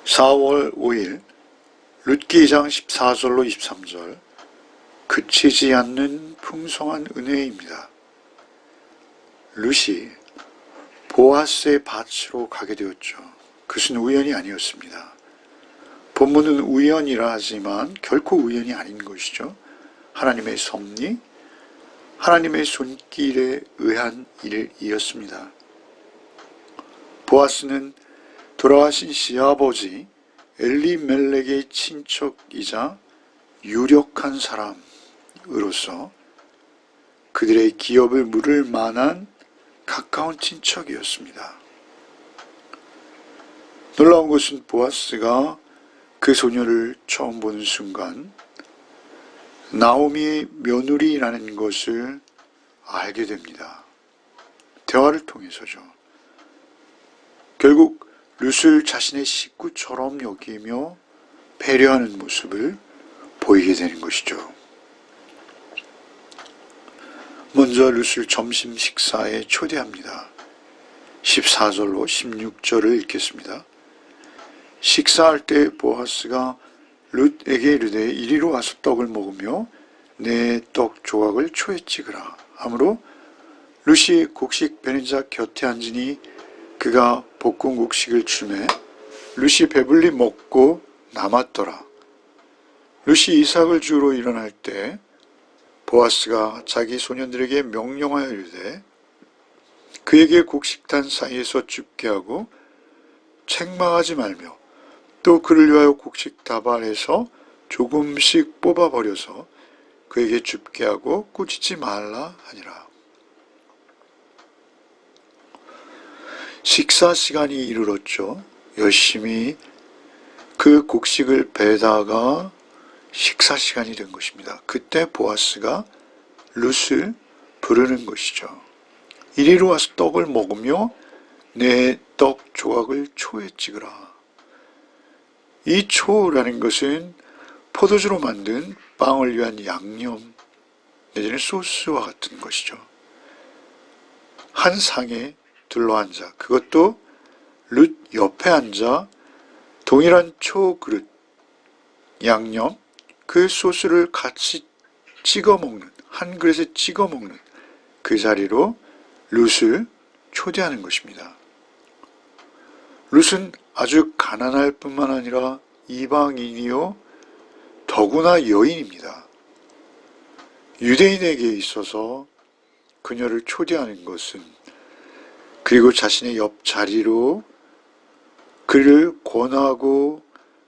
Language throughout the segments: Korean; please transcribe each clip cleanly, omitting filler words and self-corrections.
4월 5일 룻기 2장 14절로 23절 그치지 않는 풍성한 은혜입니다. 룻이 보아스의 밭으로 가게 되었죠. 그것은 우연이 아니었습니다. 본문은 우연이라 하지만 결코 우연이 아닌 것이죠. 하나님의 섭리, 하나님의 손길에 의한 일이었습니다. 보아스는 돌아가신 시아버지 엘리멜렉의 친척이자 유력한 사람으로서 그들의 기업을 물을 만한 가까운 친척이었습니다. 놀라운 것은 보아스가 그 소녀를 처음 보는 순간 나오미의 며느리라는 것을 알게 됩니다. 대화를 통해서죠. 결국 룻을 자신의 식구처럼 여기며 배려하는 모습을 보이게 되는 것이죠. 먼저 룻을 점심 식사에 초대합니다. 14절로 16절을 읽겠습니다. 식사할 때 보아스가 룻에게 이르되 이리로 와서 떡을 먹으며 내 떡 조각을 초에 찍으라 하므로 룻이 곡식 베는 자 곁에 앉으니 그가 볶은 곡식을 주매 룻이 배불리 먹고 남았더라. 룻이 이삭을 주우러 일어날 때 보아스가 자기 소년들에게 명령하여 이르되 그에게 곡식단 사이에서 줍게 하고 책망하지 말며 또 그를 위하여 곡식 다발에서 조금씩 뽑아버려서 그에게 줍게 하고 꾸짖지 말라 하니라. 식사 시간이 이르렀죠. 열심히 그 곡식을 베다가 식사 시간이 된 것입니다. 그때 보아스가 룻을 부르는 것이죠. 이리로 와서 떡을 먹으며 내 떡 조각을 초에 찍으라. 이 초라는 것은 포도주로 만든 빵을 위한 양념 내지는 소스와 같은 것이죠. 한 상에 둘러앉아 그것도 룻 옆에 앉아 동일한 초 그릇 양념 그 소스를 같이 찍어 먹는 한 그릇에 찍어 먹는 그 자리로 룻을 초대하는 것입니다. 룻은 아주 가난할 뿐만 아니라 이방인이요 더구나 여인입니다. 유대인에게 있어서 그녀를 초대하는 것은 그리고 자신의 옆자리로 그를 권하고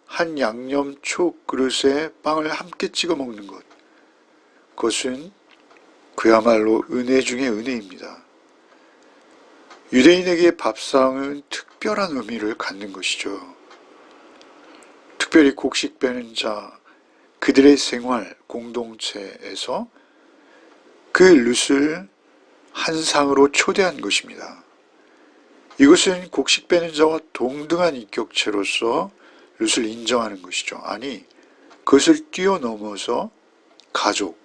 한 양념 초 그릇에 빵을 함께 찍어 먹는 것, 그것은 그야말로 은혜 중의 은혜입니다. 유대인에게 밥상은 특별한 의미를 갖는 것이죠. 특별히 곡식 베는 자, 그들의 생활 공동체에서 그 룻을 한 상으로 초대한 것입니다. 이것은 곡식 베는 자와 동등한 인격체로서 룻을 인정하는 것이죠. 아니, 그것을 뛰어넘어서 가족,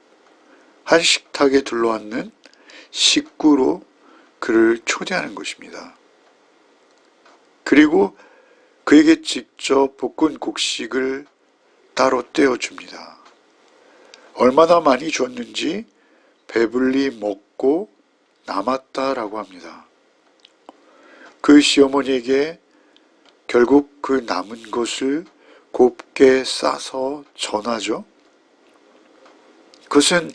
한 식탁에 둘러앉는 식구로 그를 초대하는 것입니다. 그리고 그에게 직접 볶은 곡식을 따로 떼어줍니다. 얼마나 많이 줬는지 배불리 먹고 남았다라고 합니다. 그 시어머니에게 결국 그 남은 것을 곱게 싸서 전하죠. 그것은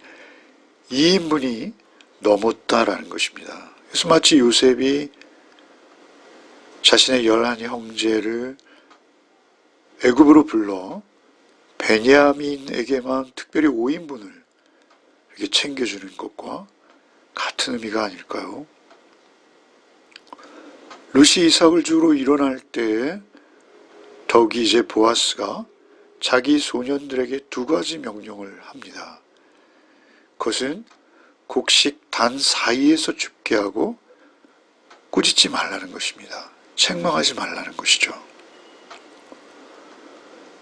2인분이 넘었다라는 것입니다. 그래서 마치 요셉이 자신의 11 형제를 애굽으로 불러 베냐민에게만 특별히 5인분을 이렇게 챙겨주는 것과 같은 의미가 아닐까요? 룻이 이삭을 주우러 일어날 때에 더욱이 이제 보아스가 자기 소년들에게 2가지 명령을 합니다. 그것은 곡식 단 사이에서 줍게 하고 꾸짖지 말라는 것입니다. 책망하지 말라는 것이죠.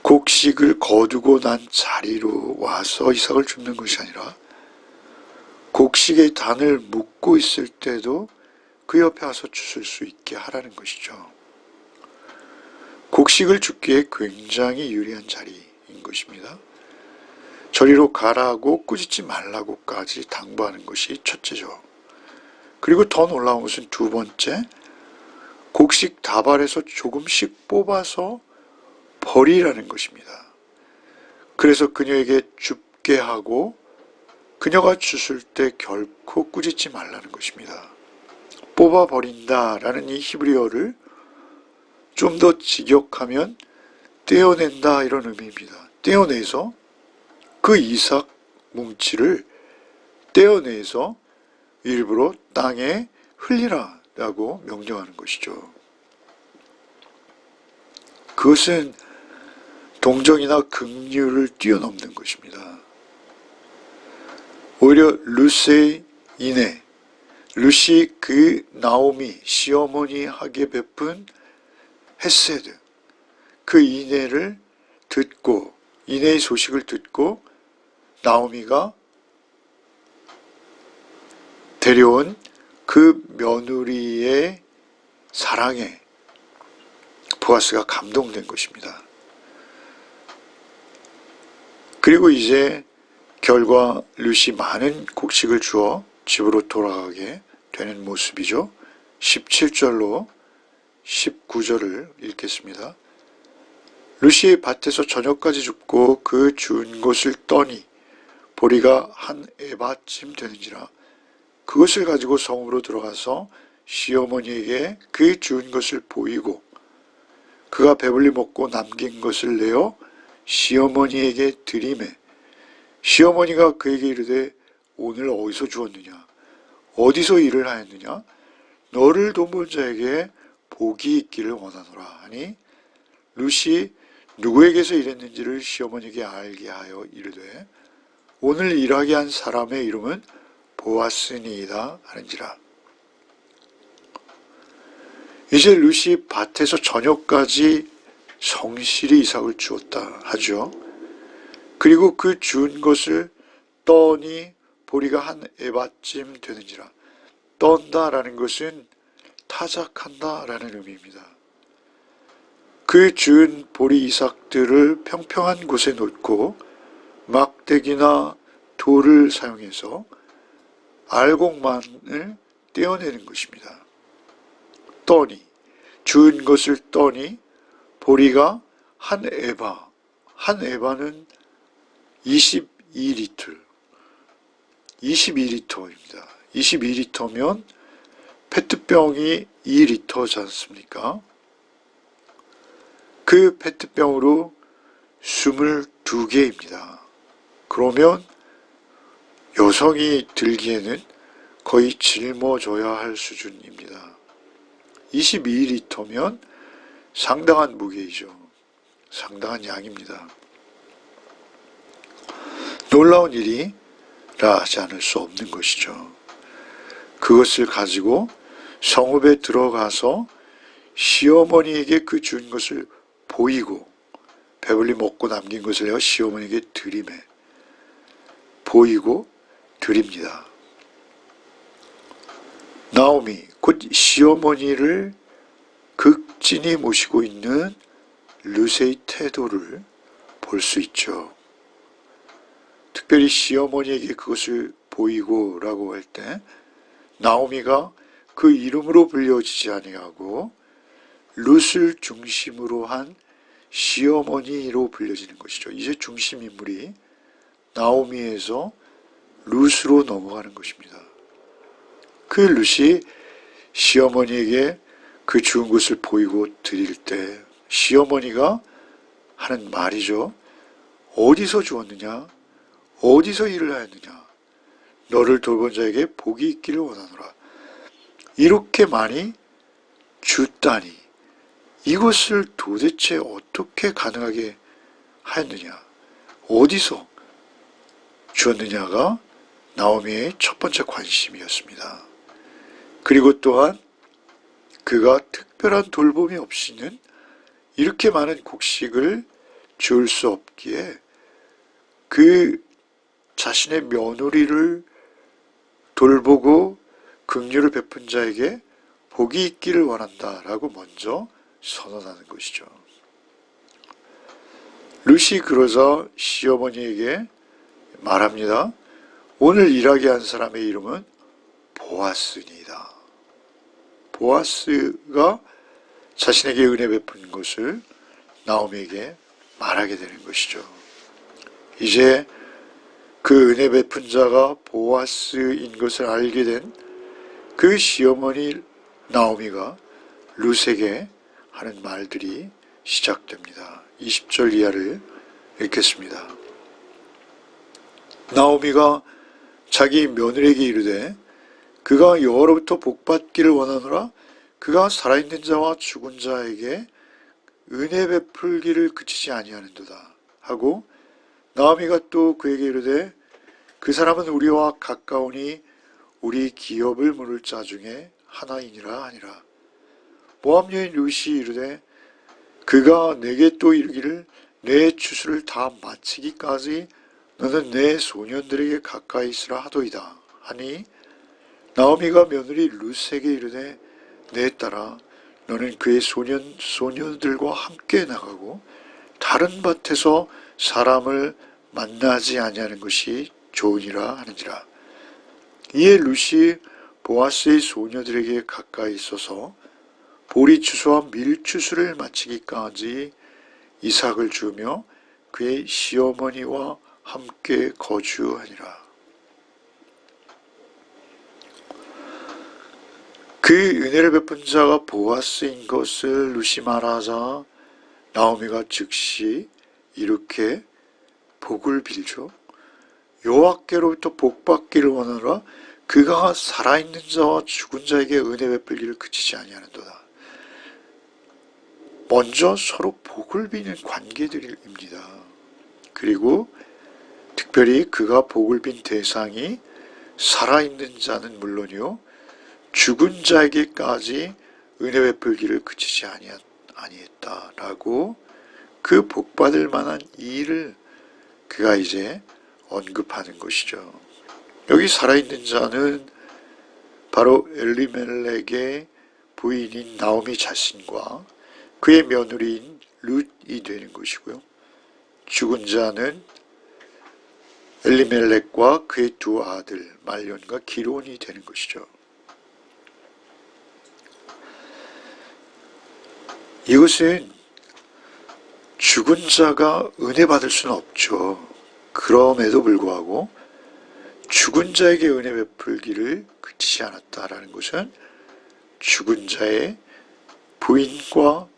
곡식을 거두고 난 자리로 와서 이삭을 줍는 것이 아니라 곡식의 단을 묶고 있을 때도 그 옆에 와서 주실 수 있게 하라는 것이죠. 곡식을 줍기에 굉장히 유리한 자리인 것입니다. 저리로 가라고 꾸짖지 말라고까지 당부하는 것이 첫째죠. 그리고 더 놀라운 것은 두 번째, 곡식 다발에서 조금씩 뽑아서 버리라는 것입니다. 그래서 그녀에게 줍게 하고 그녀가 주술 때 결코 꾸짖지 말라는 것입니다. 뽑아버린다라는 이 히브리어를 좀 더 직역하면 떼어낸다 이런 의미입니다. 떼어내서 그 이삭 뭉치를 떼어내서 일부러 땅에 흘리라 라고 명령하는 것이죠. 그것은 동정이나 긍휼을 뛰어넘는 것입니다. 오히려 룻의 인애, 룻이 그 나오미 시어머니에게 베푼 헤세드, 그 인애를 듣고 인애의 소식을 듣고 나오미가 데려온 그 며느리의 사랑에 보아스가 감동된 것입니다. 그리고 이제 결과 룻이 많은 곡식을 주어 집으로 돌아가게 되는 모습이죠. 17절로 19절을 읽겠습니다. 룻이 밭에서 저녁까지 줍고 그 준 것을 떠니 보리가 한 에바쯤 되는지라 그것을 가지고 성으로 들어가서 시어머니에게 그 준 것을 보이고 그가 배불리 먹고 남긴 것을 내어 시어머니에게 드리매 시어머니가 그에게 이르되 오늘 어디서 주었느냐 어디서 일을 하였느냐 너를 돕는 자에게 복이 있기를 원하노라 하니 룻이 누구에게서 일했는지를 시어머니에게 알게 하여 이르되 오늘 일하게 한 사람의 이름은 보아스니이다 하는지라. 이제 룻이 밭에서 저녁까지 성실히 이삭을 주었다 하죠. 그리고 그 준 것을 떠니 보리가 한 에바쯤 되는지라. 떤다라는 것은 타작한다라는 의미입니다. 그 준 보리 이삭들을 평평한 곳에 놓고 막대기나 돌을 사용해서 알곡만을 떼어내는 것입니다. 떠니, 준 것을 떠니 보리가 한 에바, 한 에바는 22리터, 22리터입니다. 22리터면 페트병이 2리터지 않습니까? 그 페트병으로 22개입니다. 그러면 여성이 들기에는 거의 짊어져야 할 수준입니다. 22리터면 상당한 무게이죠. 상당한 양입니다. 놀라운 일이라 하지 않을 수 없는 것이죠. 그것을 가지고 성읍에 들어가서 시어머니에게 그 준 것을 보이고 배불리 먹고 남긴 것을 내어 시어머니에게 드리매 보이고 드립니다. 나오미 곧 시어머니를 극진히 모시고 있는 룻의 태도를 볼 수 있죠. 특별히 시어머니에게 그것을 보이고 라고 할 때 나오미가 그 이름으로 불려지지 아니하고 룻을 중심으로 한 시어머니로 불려지는 것이죠. 이제 중심 인물이 나오미에서 룻으로 넘어가는 것입니다. 그 룻이 시어머니에게 그 주운 것을 보이고 드릴 때 시어머니가 하는 말이죠. 어디서 주었느냐? 어디서 일을 하였느냐? 너를 돌본 자에게 복이 있기를 원하노라. 이렇게 많이 줬다니 이것을 도대체 어떻게 가능하게 하였느냐? 어디서 주었느냐가 나오미의 첫 번째 관심이었습니다. 그리고 또한 그가 특별한 돌봄이 없이는 이렇게 많은 곡식을 줄 수 없기에 그 자신의 며느리를 돌보고 긍휼을 베푼 자에게 복이 있기를 원한다라고 먼저 선언하는 것이죠. 룻이 그러자 시어머니에게 말합니다. 오늘 일하게 한 사람의 이름은 보아스니이다. 보아스가 자신에게 은혜 베푼 것을 나오미에게 말하게 되는 것이죠. 이제 그 은혜 베푼 자가 보아스인 것을 알게 된 그 시어머니 나오미가 룻에게 하는 말들이 시작됩니다. 20절 이하를 읽겠습니다. 나오미가 자기 며느리에게 이르되 그가 여호와로부터 복받기를 원하노라. 그가 살아있는 자와 죽은 자에게 은혜 베풀기를 그치지 아니하는도다 하고, 나오미가 또 그에게 이르되 그 사람은 우리와 가까우니 우리 기업을 물을 자 중에 하나이니라 하니라. 모압 여인 룻이 이르되 그가 내게 또 이르기를 내 추수를 다 마치기까지 너는 내 소년들에게 가까이 있으라 하도이다 하니, 나오미가 며느리 룻에게 이르되 내 딸아 너는 그의 소년들과 함께 나가고 다른 밭에서 사람을 만나지 아니하는 것이 좋으니라 하는지라. 이에 룻이 보아스의 소녀들에게 가까이 있어서 보리 추수와 밀 추수를 마치기까지 이삭을 주며 그의 시어머니와 함께 거주하니라. 그 은혜를 베푼 자가 보아스인 것을 룻이 말하자 나오미가 즉시 이렇게 복을 빌죠. 여호와께로부터 복받기를 원하노라. 그가 살아있는 자와 죽은 자에게 은혜 베풀기를 그치지 아니하는도다. 먼저 서로 복을 비는 관계들입니다. 그리고 특별히 그가 복을 빈 대상이 살아있는 자는 물론이요 죽은 자에게까지 은혜 베풀기를 그치지 아니했다라고 그 복받을 만한 일을 그가 이제 언급하는 것이죠. 여기 살아있는 자는 바로 엘리멜렉의 부인인 나오미 자신과 그의 며느리인 룻이 되는 것이고요. 죽은 자는 엘리멜렉과 그의 두 아들 말론과 기론이 되는 것이죠. 이것은 죽은 자가 은혜 받을 수는 없죠. 그럼에도 불구하고 죽은 자에게 은혜 베풀기를 그치지 않았다라는 것은 죽은 자의 부인과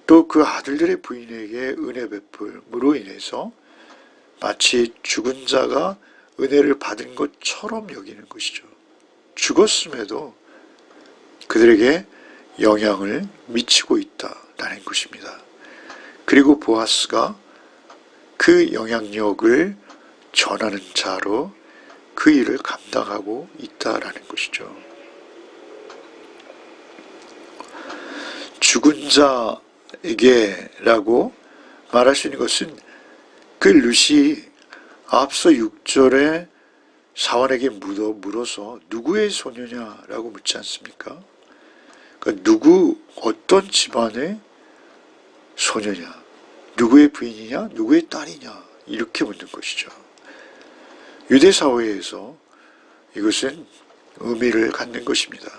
또 그 아들들의 부인에게 은혜 베풀므로 인해서 마치 죽은 자가 은혜를 받은 것처럼 여기는 것이죠. 죽었음에도 그들에게 영향을 미치고 있다라는 것입니다. 그리고 보아스가 그 영향력을 전하는 자로 그 일을 감당하고 있다라는 것이죠. 죽은 자에게라고 말할 수 있는 것은 그 룻이 앞서 6절에 사환에게 물어서 누구의 소녀냐라고 묻지 않습니까? 그러니까 어떤 집안의 소녀냐, 누구의 부인이냐, 누구의 딸이냐 이렇게 묻는 것이죠. 유대 사회에서 이것은 의미를 갖는 것입니다.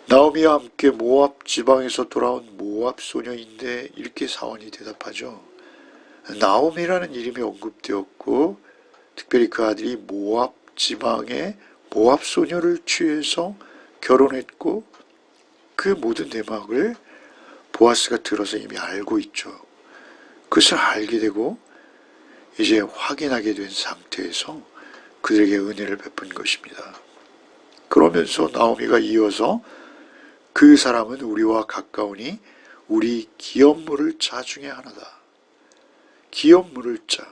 나오미와 함께 모압 지방에서 돌아온 모압 소녀인데 이렇게 사환이 대답하죠. 나오미라는 이름이 언급되었고 특별히 그 아들이 모압 지방의 모압 소녀를 취해서 결혼했고 그 모든 내막을 보아스가 들어서 이미 알고 있죠. 그것을 알게 되고 이제 확인하게 된 상태에서 그들에게 은혜를 베푼 것입니다. 그러면서 나오미가 이어서 그 사람은 우리와 가까우니 우리 기업 물을 자 중에 하나다. 기업 물을 자,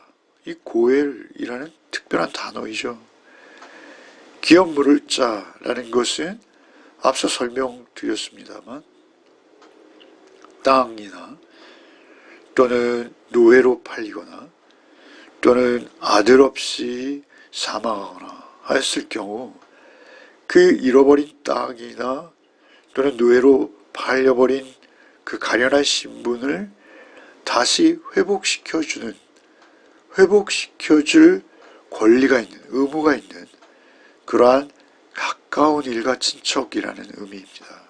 이 고엘이라는 특별한 단어이죠. 기업 물을 자라는 것은 앞서 설명드렸습니다만 땅이나 또는 노예로 팔리거나 또는 아들 없이 사망하거나 하였을 경우 그 잃어버린 땅이나 또는 노예로 팔려버린 그 가련한 신분을 다시 회복시켜줄 권리가 있는, 의무가 있는 그러한 가까운 일가 친척이라는 의미입니다.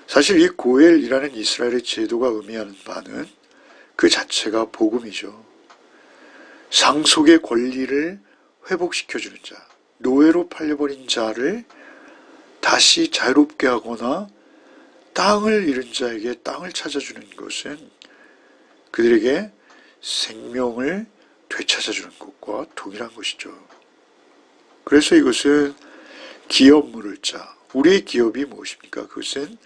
사실 이 고엘이라는 이스라엘의 제도가 의미하는 바는 그 자체가 복음이죠. 상속의 권리를 회복시켜주는 자, 노예로 팔려버린 자를 다시 자유롭게 하거나 땅을 잃은 자에게 땅을 찾아주는 것은 그들에게 생명을 되찾아주는 것과 동일한 것이죠. 그래서 이것은 기업 물을 자, 우리의 기업이 무엇입니까? 그것은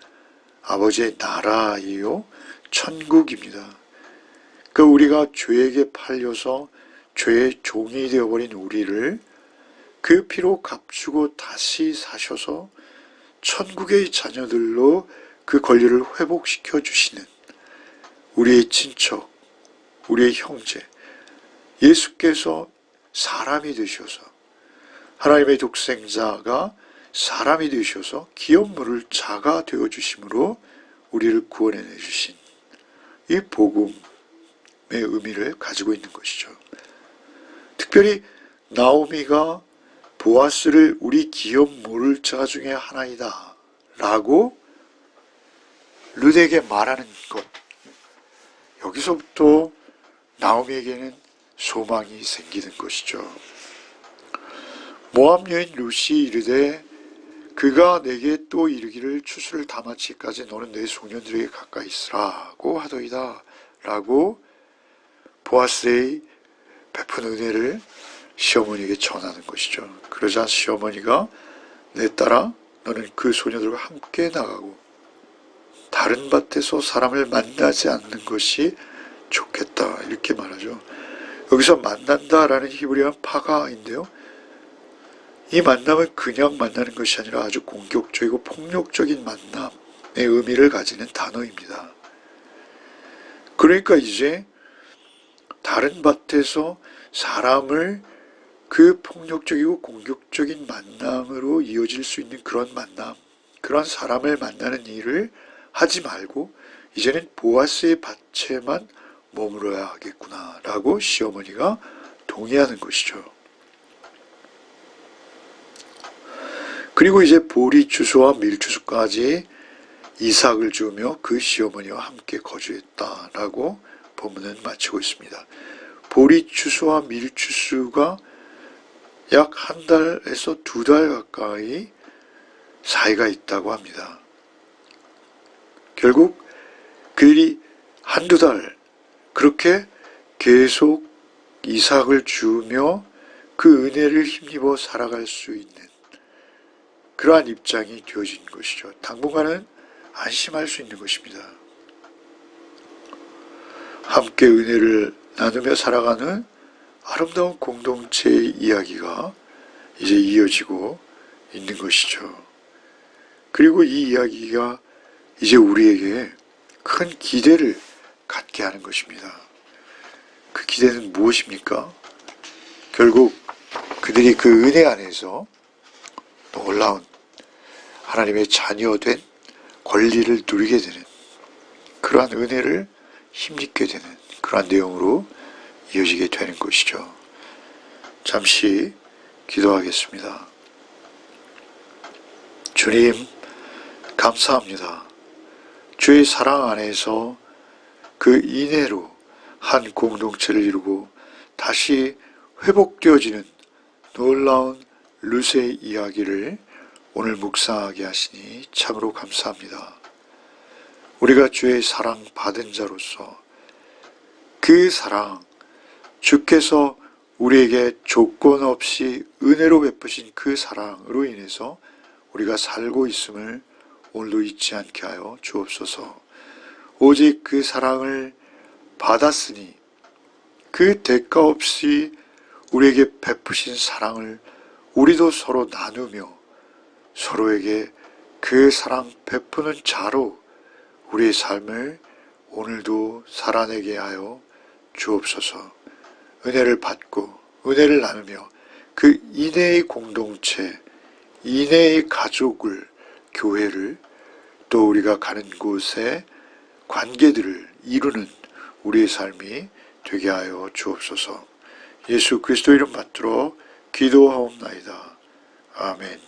아버지의 나라이요 천국입니다. 그 우리가 죄에게 팔려서 죄의 종이 되어버린 우리를 그 피로 값주고 다시 사셔서 천국의 자녀들로 그 권리를 회복시켜 주시는 우리의 친척, 우리의 형제, 예수께서 사람이 되셔서 하나님의 독생자가 사람이 되셔서 기업물을 자가 되어주심으로 우리를 구원해 주신 이 복음의 의미를 가지고 있는 것이죠. 특별히 나오미가 보아스를 우리 기업물을 자 중에 하나이다 라고 룻에게 말하는 것, 여기서부터 나오미에게는 소망이 생기는 것이죠. 모압 여인 룻이 이르되 그가 내게 또 이르기를 추수를 다 마치기까지 너는 내 소년들에게 가까이 있으라고 하더이다 라고 보아스의 베푼 은혜를 시어머니에게 전하는 것이죠. 그러자 시어머니가 내 딸아 너는 그 소녀들과 함께 나가고 다른 밭에서 사람을 만나지 않는 것이 좋겠다 이렇게 말하죠. 여기서 만난다라는 히브리어 파가인데요. 이 만남은 그냥 만나는 것이 아니라 아주 공격적이고 폭력적인 만남의 의미를 가지는 단어입니다. 그러니까 이제 다른 밭에서 사람을 그 폭력적이고 공격적인 만남으로 이어질 수 있는 그런 만남, 그런 사람을 만나는 일을 하지 말고 이제는 보아스의 밭에만 머물러야 하겠구나 라고 시어머니가 동의하는 것이죠. 그리고 이제 보리추수와 밀추수까지 이삭을 주며 그 시어머니와 함께 거주했다라고 본문은 마치고 있습니다. 보리추수와 밀추수가 약 한 달에서 2달 가까이 사이가 있다고 합니다. 결국 그들이 한두 달 그렇게 계속 이삭을 주며 그 은혜를 힘입어 살아갈 수 있는 그러한 입장이 되어진 것이죠. 당분간은 안심할 수 있는 것입니다. 함께 은혜를 나누며 살아가는 아름다운 공동체의 이야기가 이제 이어지고 있는 것이죠. 그리고 이 이야기가 이제 우리에게 큰 기대를 갖게 하는 것입니다. 그 기대는 무엇입니까? 결국 그들이 그 은혜 안에서 놀라운 하나님의 자녀된 권리를 누리게 되는 그러한 은혜를 힘입게 되는 그러한 내용으로 이어지게 되는 것이죠. 잠시 기도하겠습니다. 주님, 감사합니다. 주의 사랑 안에서 그 인애로 한 공동체를 이루고 다시 회복되어지는 놀라운 룻의 이야기를 오늘 묵상하게 하시니 참으로 감사합니다. 우리가 주의 사랑 받은 자로서 그 사랑, 주께서 우리에게 조건 없이 은혜로 베푸신 그 사랑으로 인해서 우리가 살고 있음을 오늘도 잊지 않게 하여 주옵소서. 오직 그 사랑을 받았으니 그 대가 없이 우리에게 베푸신 사랑을 우리도 서로 나누며 서로에게 그 사랑 베푸는 자로 우리의 삶을 오늘도 살아내게 하여 주옵소서. 은혜를 받고 은혜를 나누며 그 인애의 공동체, 인애의 가족을, 교회를 또 우리가 가는 곳에 관계들을 이루는 우리의 삶이 되게 하여 주옵소서. 예수 그리스도 이름 받들어 기도하옵나이다. 아멘.